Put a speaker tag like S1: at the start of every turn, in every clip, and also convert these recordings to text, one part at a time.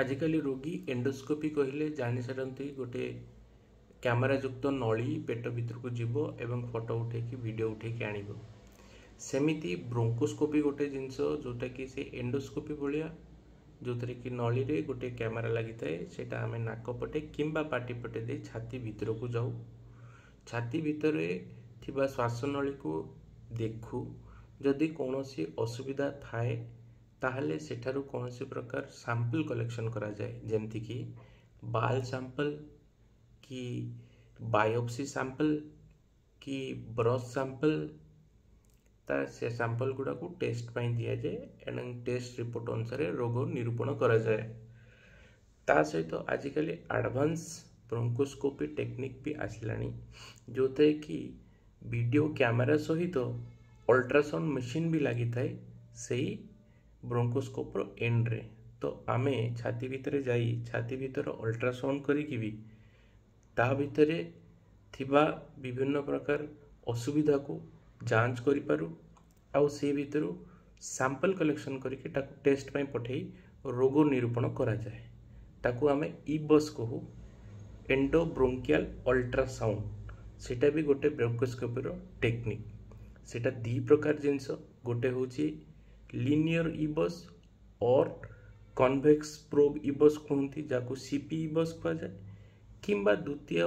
S1: आजिकल रोगी एंडोस्कोपी कहले जानी सारती गोटे कैमरा युक्त नली पेट भीतर को जीव एवं फोटो उठेकी वीडियो उठेकी आनिबो। सेमिति ब्रोंकोस्कोपी गोटे जिनस जोटा कि से एंडोस्कोपी भाया जो थरे कि नली रे गोटे कैमरा लगी थाए सेटा आमे नाक पटे किंबा पाटी पटे दे छाती भीतर को जाऊ। छाती भीतर थिबा श्वासनली को देखू जदि कौनसी असुविधा थाए ताहले सेठारु कौनसी प्रकार सैंपल कलेक्शन करा जाए जेमति कि बाल सैंपल कि बायोप्सी सैंपल कि ब्रश सैंपल ता से सैंपल गुड़ा को टेस्ट पाई दिया जाए एंड टेस्ट रिपोर्ट अनुसार रोग निरूपण करा जाए। ता सहित आजिकल एडवांस ब्रोंकोस्कोपी टेक्निक भी आसलानी जो थे कि वीडियो कैमरा सहित अल्ट्रासाउंड मशीन भी लगी थाए सही ब्रोंकोस्कोप एंड रे। तो आमे छाती भीतर जाई छाती भीतर अल्ट्रासाउंड करिकी भी ता भीतर थिबा विभिन्न प्रकार असुविधा को जांच करि पारू आउ से भीतर सैंपल कलेक्शन करके ताकू टेस्ट पाई पठेई रोग निरूपण करा जाए। ताकू आमे ईबस कहू एंडो ब्रोंकियल अल्ट्रासाउंड सेटा भी गोटे ब्रोंकोस्कोपी रो टेक्निक। सेटा दी प्रकार जिनस गोटे होची लिनियर ईबस और कन्वेक्स प्रोब ईबस कहती जाको सीपी ईबस कह जाए किंबा द्वितीय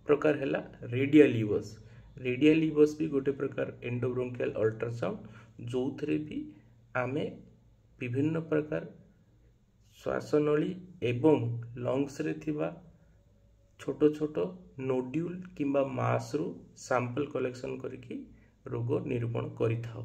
S1: प्रकार है रेडियल ईबस। रेडियल ईबस भी गोटे प्रकार एंडोब्रोंकियल अल्ट्रासाउंड जो थे भी आमे विभिन्न प्रकार श्वासनली एवं लंग्स रे थिबा छोटो छोटो नोड्यूल किंबा मास रु सैंपल कलेक्शन करके रोग निरूपण करि थाउ।